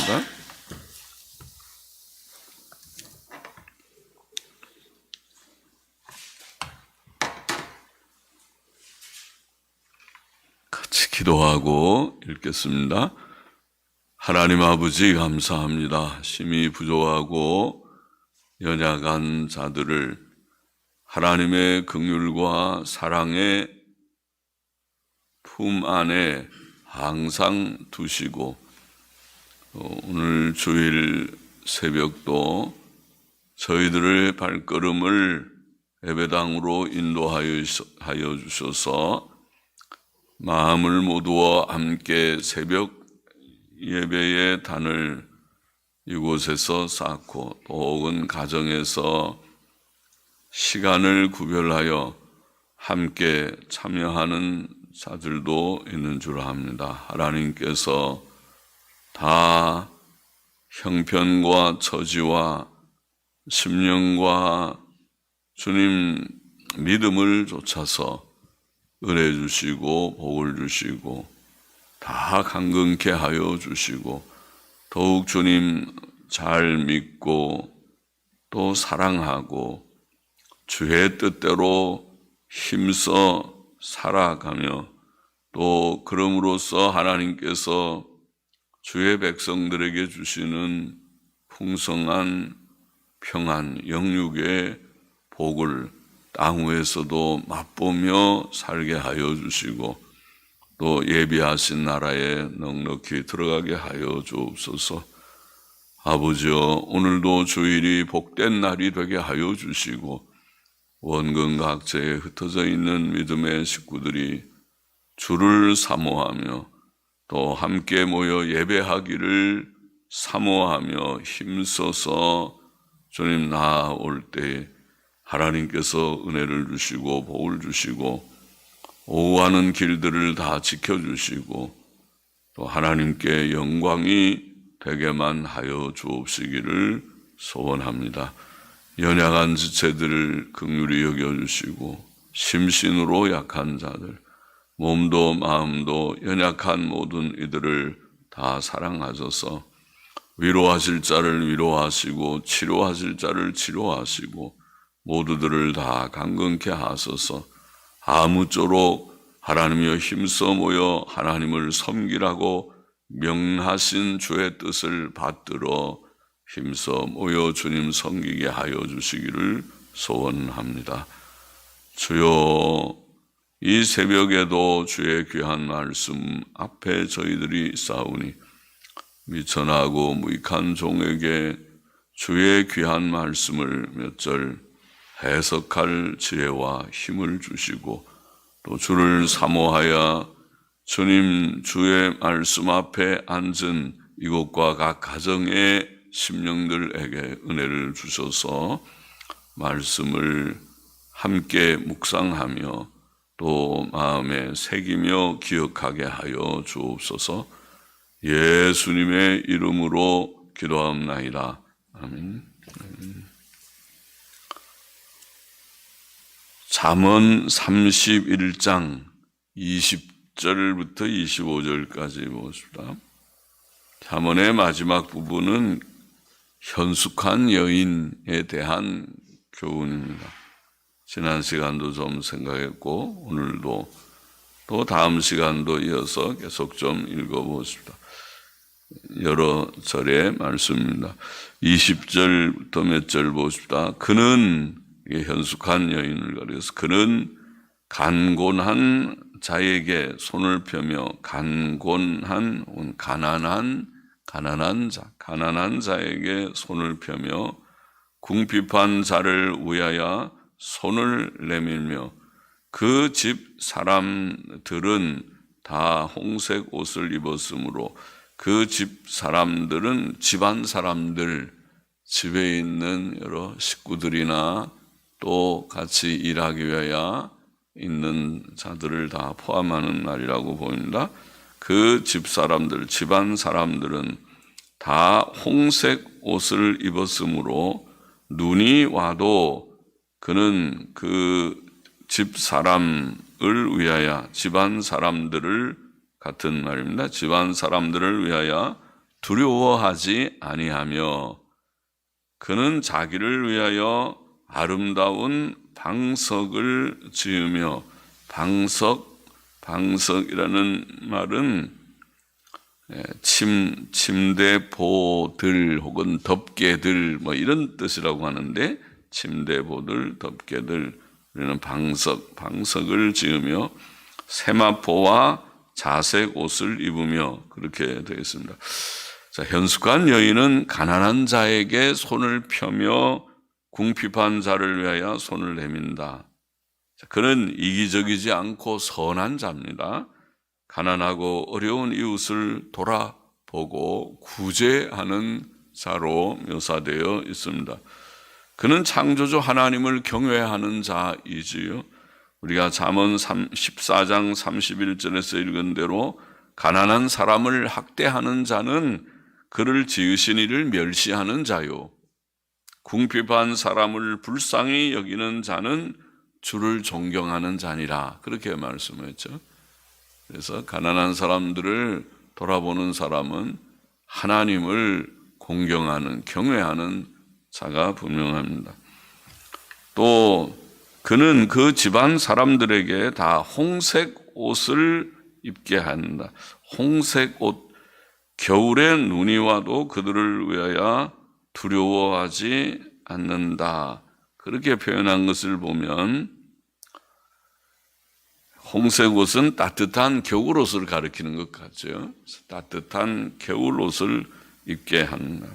하겠습니다. 같이 기도하고 읽겠습니다. 하나님 아버지 감사합니다. 심히 부족하고 연약한 자들을 하나님의 긍휼과 사랑의 품 안에 항상 두시고 오늘 주일 새벽도 저희들의 발걸음을 예배당으로 인도하여 주셔서 마음을 모두와 함께 새벽 예배의 단을 이곳에서 쌓고 또 혹은 가정에서 시간을 구별하여 함께 참여하는 자들도 있는 줄 압니다. 하나님께서 다 형편과 처지와 심령과 주님 믿음을 좇아서 은혜 주시고 복을 주시고 다 강건케 하여 주시고 더욱 주님 잘 믿고 또 사랑하고 주의 뜻대로 힘써 살아가며 또 그럼으로써 하나님께서 주의 백성들에게 주시는 풍성한 평안, 영육의 복을 땅 위에서도 맛보며 살게 하여 주시고 또 예비하신 나라에 넉넉히 들어가게 하여 주옵소서. 아버지여, 오늘도 주일이 복된 날이 되게 하여 주시고 원근 각지에 흩어져 있는 믿음의 식구들이 주를 사모하며 또 함께 모여 예배하기를 사모하며 힘써서 주님 나아올 때 하나님께서 은혜를 주시고 복을 주시고 오가는 길들을 다 지켜주시고 또 하나님께 영광이 되게만 하여 주옵시기를 소원합니다. 연약한 지체들을 긍휼히 여겨주시고 심신으로 약한 자들, 몸도 마음도 연약한 모든 이들을 다 사랑하셔서 위로하실 자를 위로하시고 치료하실 자를 치료하시고 모두들을 다 강건케 하소서. 아무쪼록 하나님이여 힘써 모여 하나님을 섬기라고 명하신 주의 뜻을 받들어 힘써 모여 주님 섬기게 하여 주시기를 소원합니다. 주여, 이 새벽에도 주의 귀한 말씀 앞에 저희들이 싸우니 미천하고 무익한 종에게 주의 귀한 말씀을 몇 절 해석할 지혜와 힘을 주시고 또 주를 사모하여 주님 주의 말씀 앞에 앉은 이곳과 각 가정의 심령들에게 은혜를 주셔서 말씀을 함께 묵상하며 또 마음에 새기며 기억하게 하여 주옵소서. 예수님의 이름으로 기도합나이다. 아멘. 잠언 31장 20절부터 25절까지 보십시다. 잠언의 마지막 부분은 현숙한 여인에 대한 교훈입니다. 지난 시간도 좀 생각했고 오늘도 또 다음 시간도 이어서 계속 좀 읽어보십시다. 여러 절의 말씀입니다. 20절부터 몇 절 보십시다. 그는 현숙한 여인을 가리켜서 그는 간곤한 자에게 손을 펴며 가난한 자에게 손을 펴며 궁핍한 자를 위하여 손을 내밀며 그 집 사람들은 다 홍색 옷을 입었으므로 그 집 사람들은 집안 사람들, 집에 있는 여러 식구들이나 또 같이 일하기 위하여 있는 자들을 다 포함하는 날이라고 보입니다. 그 집 사람들, 집안 사람들은 다 홍색 옷을 입었으므로 눈이 와도 그는 그 집 사람을 위하여 집안 사람들을 같은 말입니다. 집안 사람들을 위하여 두려워하지 아니하며 그는 자기를 위하여 아름다운 방석을 지으며 방석이라는 말은 침대보들 혹은 덮개들 뭐 이런 뜻이라고 하는데 침대보들, 덮개들 우리는 방석을 지으며 세마포와 자색 옷을 입으며 그렇게 되어 있습니다. 자, 현숙한 여인은 가난한 자에게 손을 펴며 궁핍한 자를 위하여 손을 내민다. 자, 그는 이기적이지 않고 선한 자입니다. 가난하고 어려운 이웃을 돌아보고 구제하는 자로 묘사되어 있습니다. 그는 창조주 하나님을 경외하는 자이지요. 우리가 잠언 14장 31절에서 읽은 대로 가난한 사람을 학대하는 자는 그를 지으신 이를 멸시하는 자요. 궁핍한 사람을 불쌍히 여기는 자는 주를 존경하는 자니라. 그렇게 말씀했죠. 그래서 가난한 사람들을 돌아보는 사람은 하나님을 공경하는, 경외하는 자가 분명합니다. 또 그는 그 집안 사람들에게 다 홍색 옷을 입게 한다. 홍색 옷, 겨울에 눈이 와도 그들을 위하여 두려워하지 않는다. 그렇게 표현한 것을 보면 홍색 옷은 따뜻한 겨울 옷을 가리키는 것 같죠. 따뜻한 겨울 옷을 입게 한다.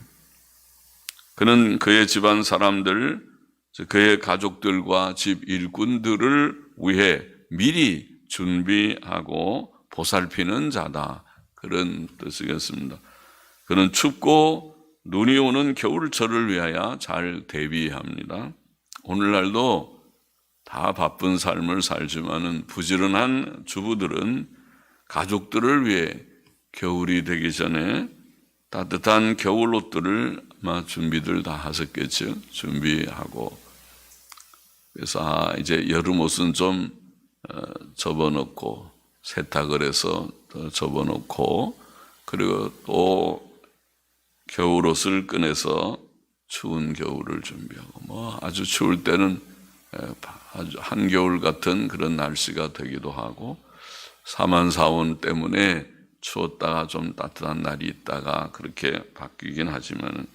그는 그의 집안 사람들, 그의 가족들과 집 일꾼들을 위해 미리 준비하고 보살피는 자다. 그런 뜻이겠습니다. 그는 춥고 눈이 오는 겨울철을 위하여 잘 대비합니다. 오늘날도 다 바쁜 삶을 살지만은 부지런한 주부들은 가족들을 위해 겨울이 되기 전에 따뜻한 겨울 옷들을 아마 준비들 다 하셨겠죠. 준비하고 그래서 이제 여름 옷은 좀 접어놓고 세탁을 해서 접어놓고 그리고 또 겨울 옷을 꺼내서 추운 겨울을 준비하고 뭐 아주 추울 때는 아주 한겨울 같은 그런 날씨가 되기도 하고 사만사온 때문에 추웠다가 좀 따뜻한 날이 있다가 그렇게 바뀌긴 하지만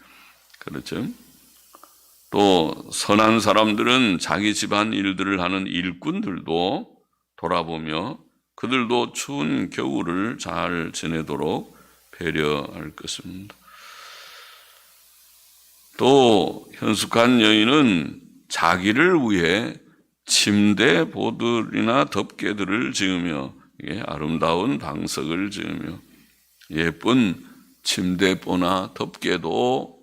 그렇죠. 또 선한 사람들은 자기 집안 일들을 하는 일꾼들도 돌아보며 그들도 추운 겨울을 잘 지내도록 배려할 것입니다. 또 현숙한 여인은 자기를 위해 침대 보들이나 덮개들을 지으며 아름다운 방석을 지으며 예쁜 침대보나 덮개도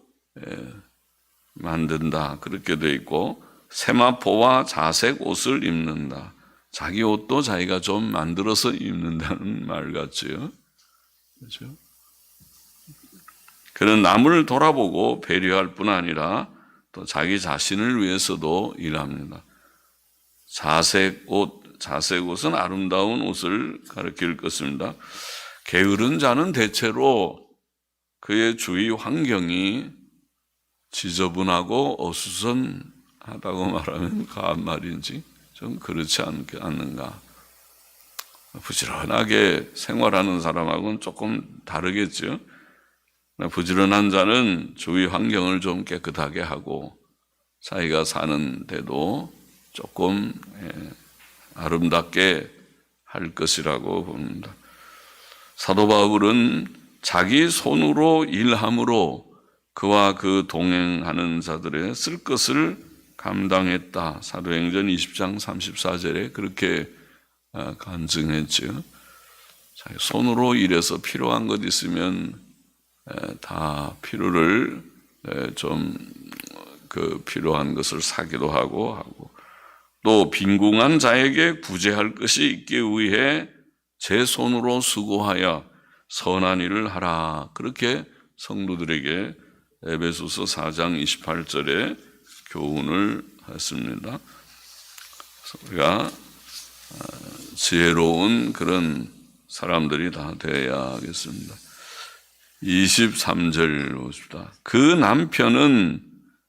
만든다. 그렇게 되어 있고 세마포와 자색 옷을 입는다. 자기 옷도 자기가 좀 만들어서 입는다는 말 같지요. 그렇죠? 그는 남을 돌아보고 배려할 뿐 아니라 또 자기 자신을 위해서도 일합니다. 자색 옷은 아름다운 옷을 가리킬 것입니다. 게으른 자는 대체로 그의 주위 환경이 지저분하고 어수선하다고 말하면 과한 말인지 좀 그렇지 않는가. 부지런하게 생활하는 사람하고는 조금 다르겠죠. 부지런한 자는 주위 환경을 좀 깨끗하게 하고 자기가 사는 데도 조금 아름답게 할 것이라고 봅니다. 사도 바울은 자기 손으로 일함으로 그와 그 동행하는 자들의 쓸 것을 감당했다. 사도행전 20장 34절에 그렇게 간증했죠. 자기 손으로 일해서 필요한 것 있으면 다 필요를 좀 그 필요한 것을 사기도 하고 또 빈궁한 자에게 구제할 것이 있기 위해 제 손으로 수고하여 선한 일을 하라. 그렇게 성도들에게 에베소서 4장 28절에 교훈을 했습니다. 우리가 지혜로운 그런 사람들이 다 되어야겠습니다. 23절 보십시다. 그 남편은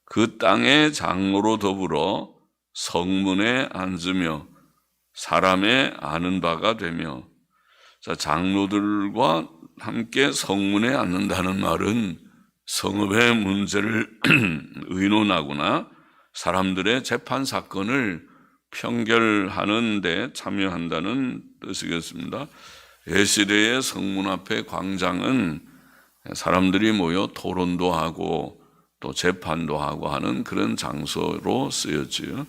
그 땅의 장로로 더불어 성문에 앉으며 사람의 아는 바가 되며, 자, 장로들과 함께 성문에 앉는다는 말은 성읍의 문제를 의논하거나 사람들의 재판 사건을 평결하는 데 참여한다는 뜻이겠습니다. 예시대의 성문 앞에 광장은 사람들이 모여 토론도 하고 또 재판도 하고 하는 그런 장소로 쓰였지요.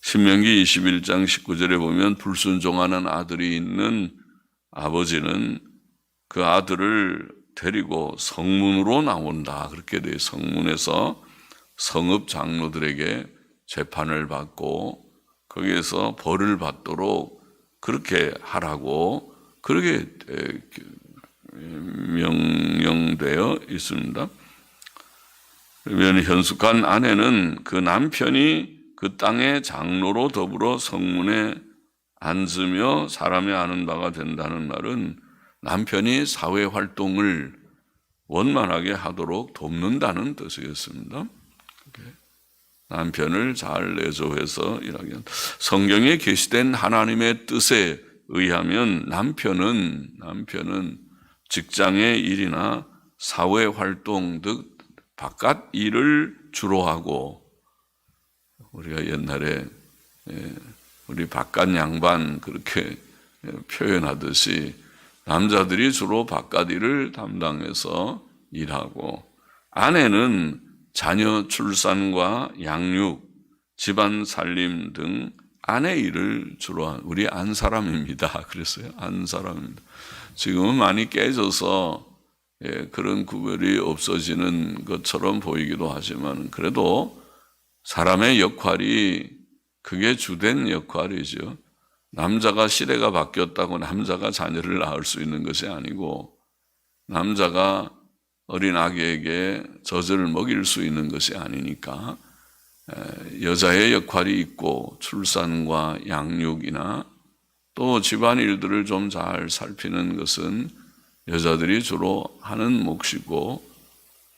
신명기 21장 19절에 보면 불순종하는 아들이 있는 아버지는 그 아들을 데리고 성문으로 나온다. 그렇게 돼요. 성문에서 성읍 장로들에게 재판을 받고 거기에서 벌을 받도록 그렇게 하라고 그렇게 명령되어 있습니다. 그러면 현숙한 아내는 그 남편이 그 땅의 장로로 더불어 성문에 앉으며 사람이 아는 바가 된다는 말은 남편이 사회 활동을 원만하게 하도록 돕는다는 뜻이겠습니다. 남편을 잘 내조해서 일하게 한다. 성경에 게시된 하나님의 뜻에 의하면 남편은 직장의 일이나 사회 활동 등 바깥 일을 주로 하고, 우리가 옛날에 우리 바깥 양반 그렇게 표현하듯이 남자들이 주로 바깥 일을 담당해서 일하고, 아내는 자녀 출산과 양육, 집안 살림 등 아내 일을 주로 한 우리 안 사람입니다. 그랬어요. 안 사람입니다. 지금은 많이 깨져서 그런 구별이 없어지는 것처럼 보이기도 하지만 그래도 사람의 역할이 그게 주된 역할이죠. 남자가 시대가 바뀌었다고 남자가 자녀를 낳을 수 있는 것이 아니고 남자가 어린 아기에게 젖을 먹일 수 있는 것이 아니니까 여자의 역할이 있고 출산과 양육이나 또 집안일들을 좀 잘 살피는 것은 여자들이 주로 하는 몫이고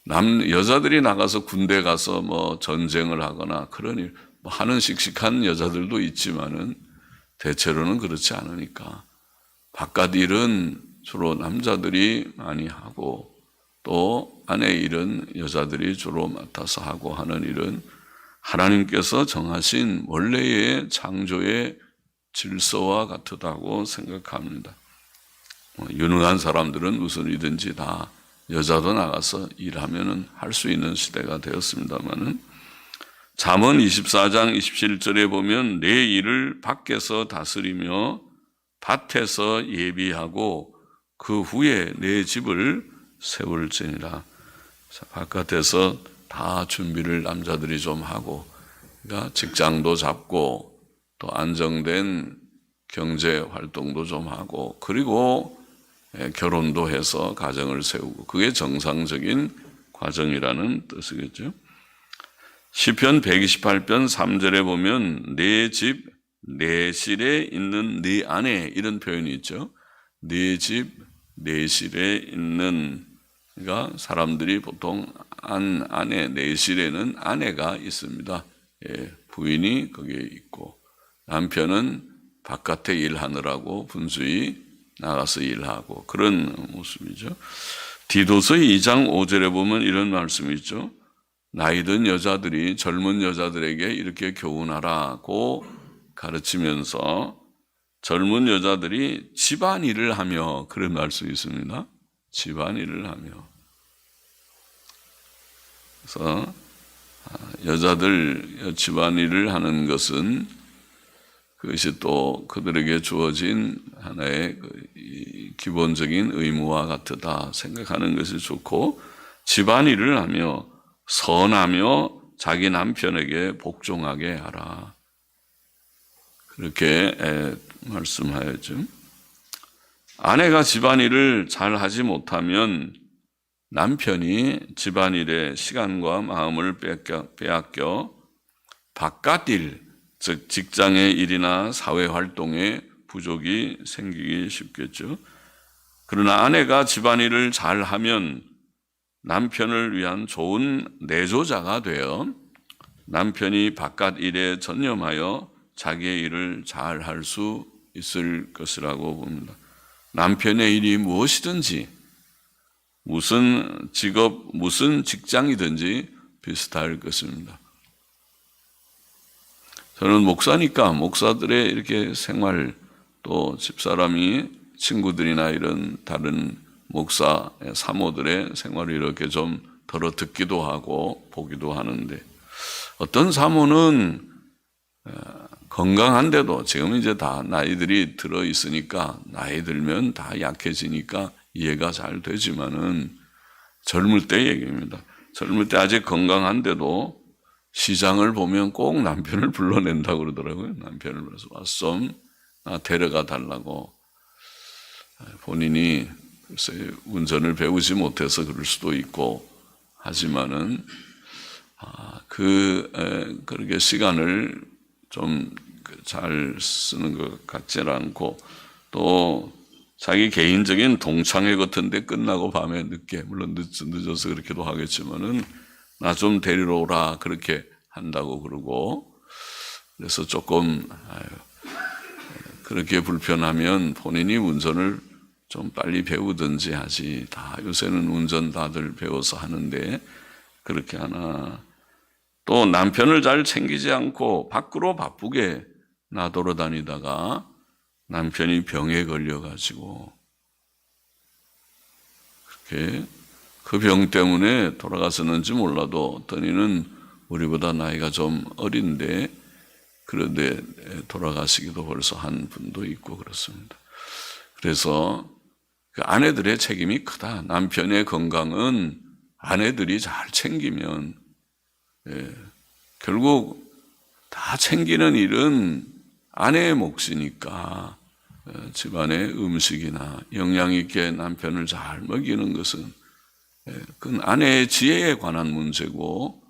여자들이 나가서 군대 가서 뭐 전쟁을 하거나 그런 일 하는 씩씩한 여자들도 있지만은 대체로는 그렇지 않으니까 바깥 일은 주로 남자들이 많이 하고 또 아내 일은 여자들이 주로 맡아서 하고 하는 일은 하나님께서 정하신 원래의 창조의 질서와 같다고 생각합니다. 유능한 사람들은 무슨 일이든지 다 여자도 나가서 일하면 할 수 있는 시대가 되었습니다만은 잠언 24장 27절에 보면 내 일을 밖에서 다스리며 밭에서 예비하고 그 후에 내 집을 세울지니라. 바깥에서 다 준비를 남자들이 좀 하고, 그러니까 직장도 잡고 또 안정된 경제 활동도 좀 하고 그리고 결혼도 해서 가정을 세우고 그게 정상적인 과정이라는 뜻이겠죠. 시편 128편 3절에 보면 내 집, 내 실에 있는 네 아내 이런 표현이 있죠. 네 집, 내 실에 있는, 그러니까 사람들이 보통 아내, 내실에는 아내가 있습니다. 부인이 거기에 있고 남편은 바깥에 일하느라고 분주히 나가서 일하고 그런 모습이죠. 디도서 2장 5절에 보면 이런 말씀이 있죠. 나이든 여자들이 젊은 여자들에게 이렇게 교훈하라고 가르치면서 젊은 여자들이 집안일을 하며, 그런 말씀이 있습니다. 집안일을 하며. 그래서 여자들 집안일을 하는 것은 그것이 또 그들에게 주어진 하나의 기본적인 의무와 같다 생각하는 것이 좋고, 집안일을 하며 선하며 자기 남편에게 복종하게 하라. 그렇게 말씀하였죠. 아내가 집안일을 잘 하지 못하면 남편이 집안일에 시간과 마음을 빼앗겨 바깥일, 즉 직장의 일이나 사회활동에 부족이 생기기 쉽겠죠. 그러나 아내가 집안일을 잘하면 남편을 위한 좋은 내조자가 되어 남편이 바깥 일에 전념하여 자기의 일을 잘 할 수 있을 것이라고 봅니다. 남편의 일이 무엇이든지 무슨 직업, 무슨 직장이든지 비슷할 것입니다. 저는 목사니까 목사들의 이렇게 생활, 또 집사람이 친구들이나 이런 다른 목사, 사모들의 생활을 이렇게 좀 들어 듣기도 하고 보기도 하는데, 어떤 사모는 건강한데도 지금 이제 다 나이들이 들어 있으니까, 나이 들면 다 약해지니까 이해가 잘 되지만은, 젊을 때 얘기입니다. 젊을 때 아직 건강한데도 시장을 보면 꼭 남편을 불러낸다고 그러더라고요. 남편을 불러서 와서 좀 데려가 달라고. 본인이 글쎄 운전을 배우지 못해서 그럴 수도 있고 하지만은 그렇게 시간을 좀 잘 쓰는 것 같지는 않고, 또 자기 개인적인 동창회 같은 데 끝나고 밤에 늦게, 물론 늦어서 그렇게도 하겠지만은 나 좀 데리러 오라 그렇게 한다고 그러고, 그래서 조금 그렇게 불편하면 본인이 운전을 좀 빨리 배우든지 하지, 다 요새는 운전 다들 배워서 하는데 그렇게 하나. 또 남편을 잘 챙기지 않고 밖으로 바쁘게 나돌아다니다가 남편이 병에 걸려가지고 그렇게 그 병 때문에 돌아갔었는지 몰라도 어떤 이는 우리보다 나이가 좀 어린데 그런데 돌아가시기도 벌써 한 분도 있고 그렇습니다. 그래서 그 아내들의 책임이 크다. 남편의 건강은 아내들이 잘 챙기면, 결국 다 챙기는 일은 아내의 몫이니까, 집안의 음식이나 영양 있게 남편을 잘 먹이는 것은 그건 아내의 지혜에 관한 문제고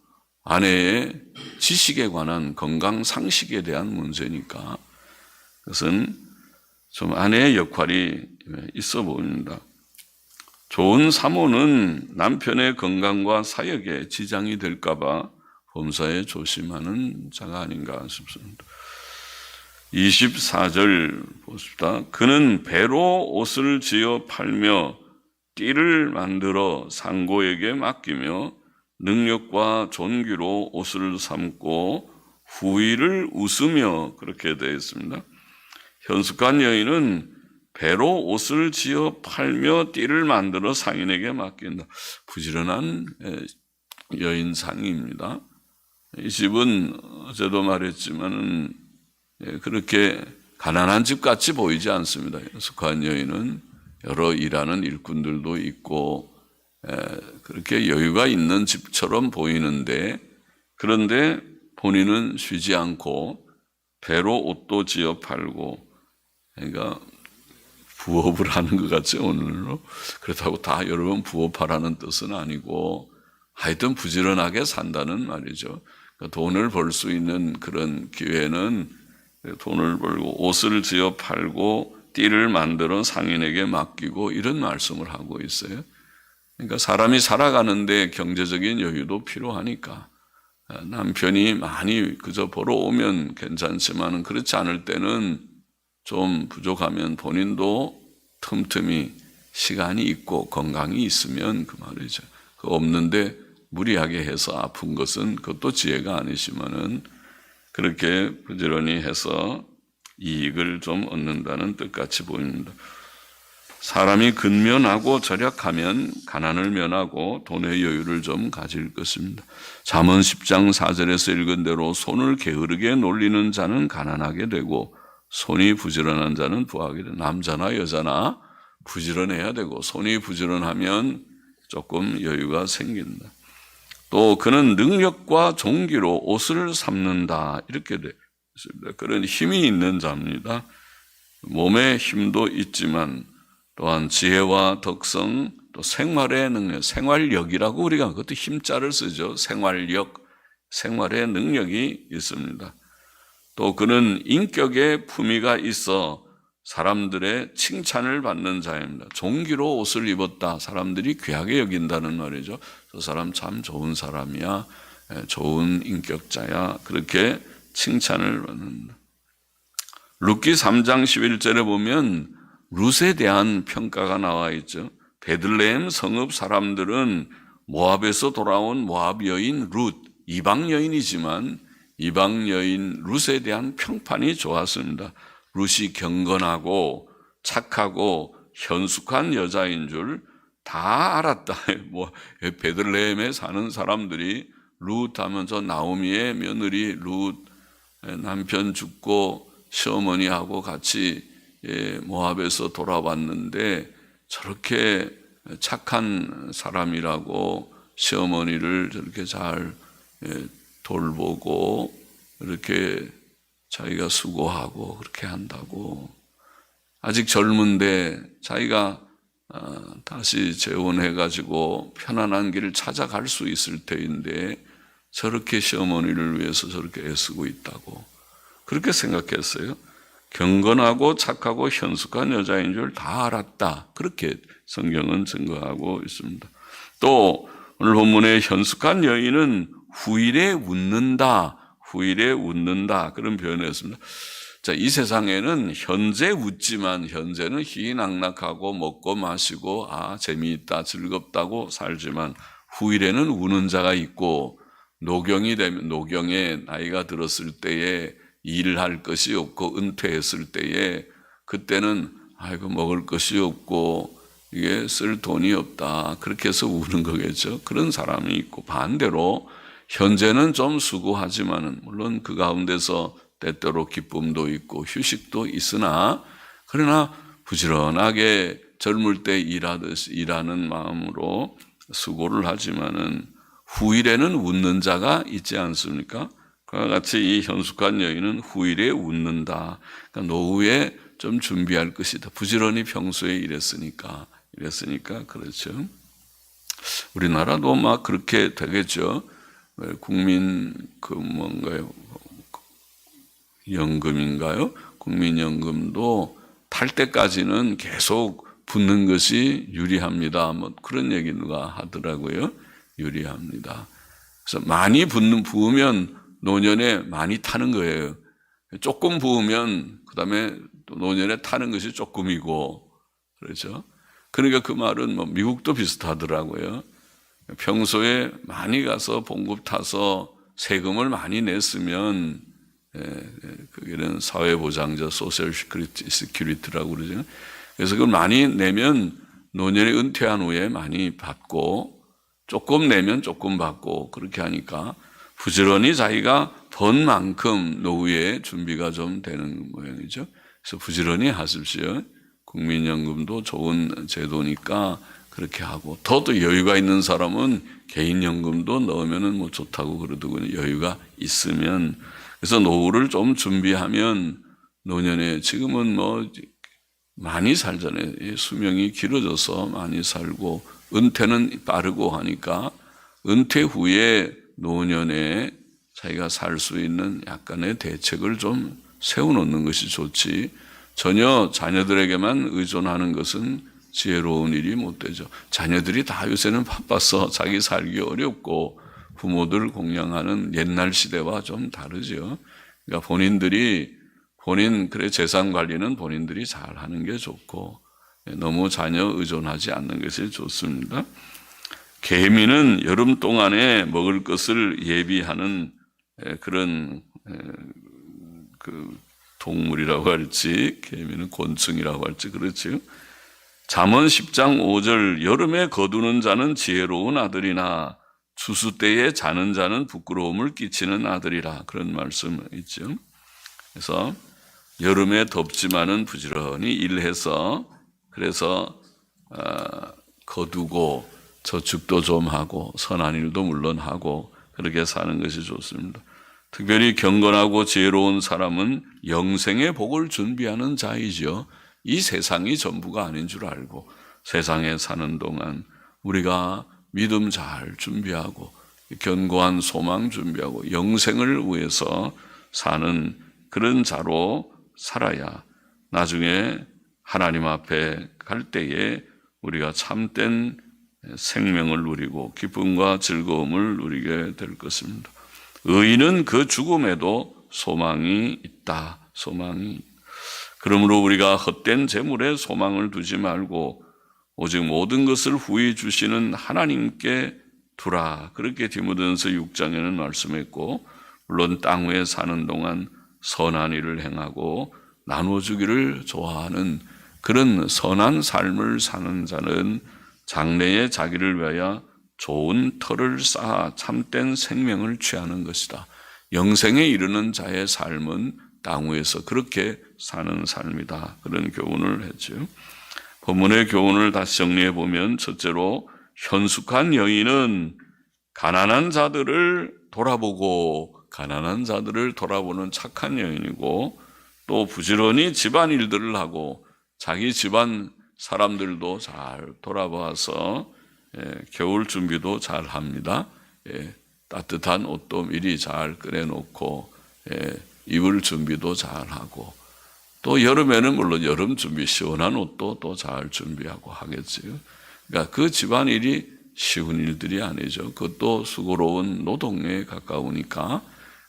아내의 지식에 관한 건강 상식에 대한 문제니까 그것은 좀 아내의 역할이 있어 보입니다. 좋은 사모는 남편의 건강과 사역에 지장이 될까 봐 범사에 조심하는 자가 아닌가 싶습니다. 24절 보십시다. 그는 배로 옷을 지어 팔며 띠를 만들어 상고에게 맡기며 능력과 존귀로 옷을 삼고 후일을 웃으며, 그렇게 되어 있습니다. 현숙한 여인은 배로 옷을 지어 팔며 띠를 만들어 상인에게 맡긴다. 부지런한 여인상입니다. 이 집은 어제도 말했지만은 그렇게 가난한 집 같이 보이지 않습니다. 현숙한 여인은 여러 일하는 일꾼들도 있고 그렇게 여유가 있는 집처럼 보이는데, 그런데 본인은 쉬지 않고 배로 옷도 지어 팔고, 그러니까 부업을 하는 것 같죠, 오늘로. 그렇다고 다 여러분 부업하라는 뜻은 아니고 하여튼 부지런하게 산다는 말이죠. 그러니까 돈을 벌 수 있는 그런 기회는 돈을 벌고 옷을 지어 팔고 띠를 만들어 상인에게 맡기고, 이런 말씀을 하고 있어요. 그러니까 사람이 살아가는데 경제적인 여유도 필요하니까 남편이 많이 그저 벌어오면 괜찮지만 그렇지 않을 때는 좀 부족하면 본인도 틈틈이 시간이 있고 건강이 있으면 그 말이죠. 그 없는데 무리하게 해서 아픈 것은 그것도 지혜가 아니시면은 그렇게 부지런히 해서 이익을 좀 얻는다는 뜻같이 보입니다. 사람이 근면하고 절약하면 가난을 면하고 돈의 여유를 좀 가질 것입니다. 잠언 10장 4절에서 읽은 대로 손을 게으르게 놀리는 자는 가난하게 되고 손이 부지런한 자는 부하게 된다. 남자나 여자나 부지런해야 되고 손이 부지런하면 조금 여유가 생긴다. 또 그는 능력과 종기로 옷을 삼는다, 이렇게 되어 있습니다. 그런 힘이 있는 자입니다. 몸에 힘도 있지만 또한 지혜와 덕성, 또 생활의 능력, 생활력이라고 우리가 그것도 힘자를 쓰죠. 생활력, 생활의 능력이 있습니다. 또 그는 인격의 품위가 있어 사람들의 칭찬을 받는 자입니다. 종기로 옷을 입었다. 사람들이 귀하게 여긴다는 말이죠. 저 사람 참 좋은 사람이야. 좋은 인격자야. 그렇게 칭찬을 받는다. 룻기 3장 11절에 보면 룻에 대한 평가가 나와 있죠. 베들레헴 성읍 사람들은 모압에서 돌아온 모압 여인 룻, 이방 여인이지만 이방 여인 룻에 대한 평판이 좋았습니다. 룻이 경건하고 착하고 현숙한 여자인 줄 다 알았다. 뭐 베들레헴에 사는 사람들이 룻 하면 저 나오미의 며느리 룻, 남편 죽고 시어머니하고 같이 모압에서 돌아왔는데 저렇게 착한 사람이라고 시어머니를 저렇게 잘 돌보고 이렇게 자기가 수고하고 그렇게 한다고. 아직 젊은데 자기가 다시 재혼해가지고 편안한 길을 찾아갈 수 있을 때인데 저렇게 시어머니를 위해서 저렇게 애쓰고 있다고 그렇게 생각했어요. 경건하고 착하고 현숙한 여자인 줄 다 알았다. 그렇게 성경은 증거하고 있습니다. 또 오늘 본문의 현숙한 여인은 후일에 웃는다. 후일에 웃는다. 그런 표현을 했습니다. 자, 이 세상에는 현재 웃지만 현재는 희희낙낙하고 먹고 마시고 재미있다 즐겁다고 살지만 후일에는 우는 자가 있고 노경에 나이가 들었을 때에 일을 할 것이 없고 은퇴했을 때에 그때는 아이고 먹을 것이 없고 이게 쓸 돈이 없다 그렇게 해서 우는 거겠죠. 그런 사람이 있고 반대로 현재는 좀 수고하지만은 물론 그 가운데서 때때로 기쁨도 있고 휴식도 있으나 그러나 부지런하게 젊을 때 일하는 마음으로 수고를 하지만은 후일에는 웃는 자가 있지 않습니까? 그와 같이 이 현숙한 여인은 후일에 웃는다. 그러니까 노후에 좀 준비할 것이다. 부지런히 평소에 일했으니까 그렇죠. 우리나라도 막 그렇게 되겠죠. 국민 연금인가요? 국민연금도 탈 때까지는 계속 붙는 것이 유리합니다. 뭐 그런 얘기가 하더라고요. 유리합니다. 그래서 많이 부으면 노년에 많이 타는 거예요. 조금 부으면 그다음에 또 노년에 타는 것이 조금이고 그렇죠. 그러니까 그 말은 뭐 미국도 비슷하더라고요. 평소에 많이 가서 봉급 타서 세금을 많이 냈으면 그게는 사회보장자 소셜 시큐리티라고 그러죠. 그래서 그걸 많이 내면 노년에 은퇴한 후에 많이 받고 조금 내면 조금 받고 그렇게 하니까 부지런히 자기가 번 만큼 노후에 준비가 좀 되는 모양이죠. 그래서 부지런히 하십시오. 국민연금도 좋은 제도니까 그렇게 하고 더 여유가 있는 사람은 개인연금도 넣으면은 뭐 좋다고 그러더군요. 여유가 있으면. 그래서 노후를 좀 준비하면 노년에 지금은 뭐 많이 살잖아요. 수명이 길어져서 많이 살고 은퇴는 빠르고 하니까 은퇴 후에 노년에 자기가 살 수 있는 약간의 대책을 좀 세워놓는 것이 좋지 전혀 자녀들에게만 의존하는 것은 지혜로운 일이 못 되죠. 자녀들이 다 요새는 바빠서 자기 살기 어렵고 부모들 공양하는 옛날 시대와 좀 다르죠. 그러니까 본인 재산 관리는 본인들이 잘 하는 게 좋고 너무 자녀 의존하지 않는 것이 좋습니다. 개미는 여름 동안에 먹을 것을 예비하는 그런 그 동물이라고 할지 개미는 곤충이라고 할지 그렇지요. 잠언 10장 5절 여름에 거두는 자는 지혜로운 아들이나 추수 때에 자는 자는 부끄러움을 끼치는 아들이라 그런 말씀 있죠. 그래서 여름에 덥지만은 부지런히 일해서 그래서 거두고 저축도 좀 하고 선한 일도 물론 하고 그렇게 사는 것이 좋습니다. 특별히 경건하고 지혜로운 사람은 영생의 복을 준비하는 자이죠. 이 세상이 전부가 아닌 줄 알고 세상에 사는 동안 우리가 믿음 잘 준비하고 견고한 소망 준비하고 영생을 위해서 사는 그런 자로 살아야 나중에 하나님 앞에 갈 때에 우리가 참된 생명을 누리고 기쁨과 즐거움을 누리게 될 것입니다. 의인은 그 죽음에도 소망이 있다. 소망이. 그러므로 우리가 헛된 재물에 소망을 두지 말고 오직 모든 것을 후히 주시는 하나님께 두라. 그렇게 디모데전서 6장에는 말씀했고, 물론 땅 위에 사는 동안 선한 일을 행하고 나눠주기를 좋아하는 그런 선한 삶을 사는 자는 장래에 자기를 위하여 좋은 터를 쌓아 참된 생명을 취하는 것이다. 영생에 이르는 자의 삶은 땅 위에서 그렇게 사는 삶이다. 그런 교훈을 했죠. 본문의 교훈을 다시 정리해 보면, 첫째로 현숙한 여인은 가난한 자들을 돌아보는 착한 여인이고, 또 부지런히 집안일들을 하고 자기 집안 사람들도 잘 돌아봐서 겨울 준비도 잘 합니다. 따뜻한 옷도 미리 잘 꺼내놓고 입을 준비도 잘 하고, 또 여름에는 물론 여름 준비 시원한 옷도 또 잘 준비하고 하겠지요. 그러니까 그 집안일이 쉬운 일들이 아니죠. 그것도 수고로운 노동에 가까우니까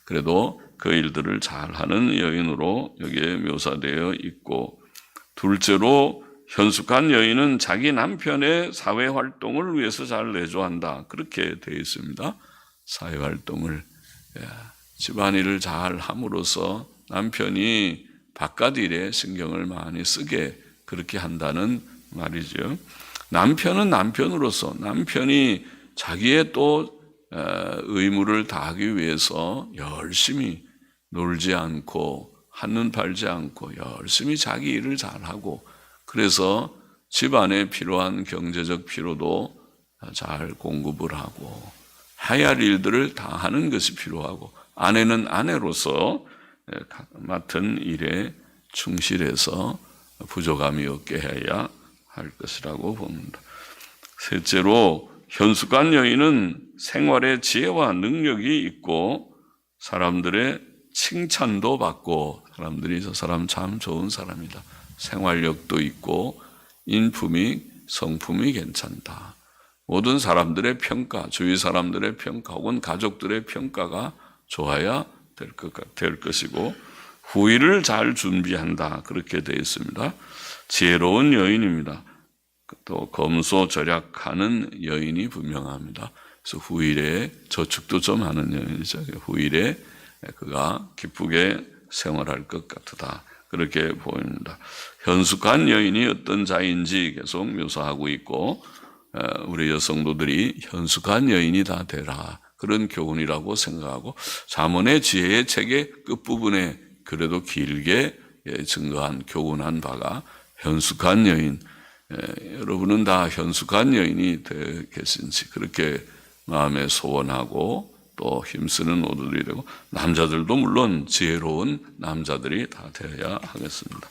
그래도 그 일들을 잘하는 여인으로 여기에 묘사되어 있고, 둘째로 현숙한 여인은 자기 남편의 사회활동을 위해서 잘 내조한다. 그렇게 되어 있습니다. 사회활동을, 집안일을 잘 함으로써 남편이 바깥 일에 신경을 많이 쓰게 그렇게 한다는 말이죠. 남편은 남편으로서 남편이 자기의 또 의무를 다하기 위해서 열심히 놀지 않고 한눈 팔지 않고 열심히 자기 일을 잘하고, 그래서 집안에 필요한 경제적 필요도 잘 공급을 하고 해야 할 일들을 다 하는 것이 필요하고, 아내는 아내로서 맡은 일에 충실해서 부족함이 없게 해야 할 것이라고 봅니다. 셋째로 현숙한 여인은 생활의 지혜와 능력이 있고 사람들의 칭찬도 받고, 사람들이 저 사람 참 좋은 사람이다, 생활력도 있고 인품이 성품이 괜찮다, 모든 사람들의 평가, 주위 사람들의 평가 혹은 가족들의 평가가 좋아야 될 것이고, 후일을 잘 준비한다. 그렇게 되어 있습니다. 지혜로운 여인입니다. 또 검소절약하는 여인이 분명합니다. 그래서 후일에 저축도 좀 하는 여인이죠. 후일에 그가 기쁘게 생활할 것 같다. 그렇게 보입니다. 현숙한 여인이 어떤 자인지 계속 묘사하고 있고, 우리 여성도들이 현숙한 여인이 다 되라, 그런 교훈이라고 생각하고, 잠언의 지혜의 책의 끝부분에 그래도 길게 증거한 교훈한 바가 현숙한 여인, 여러분은 다 현숙한 여인이 되겠는지 그렇게 마음에 소원하고 또 힘쓰는 모두들이 되고, 남자들도 물론 지혜로운 남자들이 다 되어야 하겠습니다.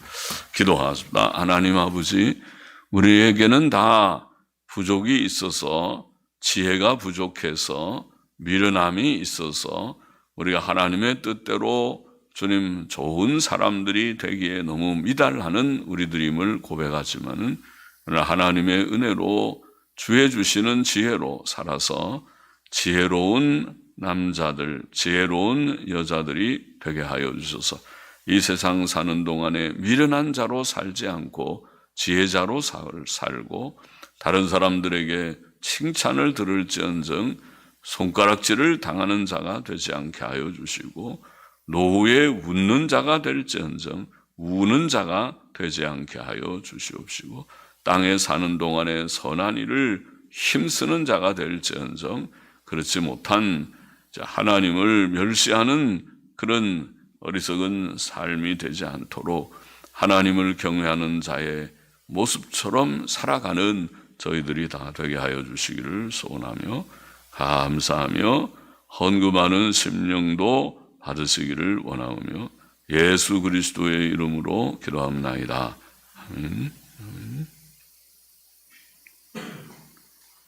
기도하겠습니다. 하나님 아버지, 우리에게는 다 부족이 있어서, 지혜가 부족해서, 미련함이 있어서 우리가 하나님의 뜻대로 주님 좋은 사람들이 되기에 너무 미달하는 우리들임을 고백하지만은, 하나님의 은혜로 주의 주시는 지혜로 살아서 지혜로운 남자들, 지혜로운 여자들이 되게 하여 주셔서 이 세상 사는 동안에 미련한 자로 살지 않고 지혜자로 살고, 다른 사람들에게 칭찬을 들을지언정 손가락질을 당하는 자가 되지 않게 하여 주시고, 노후에 웃는 자가 될지언정 우는 자가 되지 않게 하여 주시옵시고, 땅에 사는 동안에 선한 일을 힘쓰는 자가 될지언정 그렇지 못한 하나님을 멸시하는 그런 어리석은 삶이 되지 않도록 하나님을 경외하는 자의 모습처럼 살아가는 저희들이 다 되게 하여 주시기를 소원하며 감사하며 헌금하는 심령도 받으시기를 원하오며 예수 그리스도의 이름으로 기도합나이다. 아멘.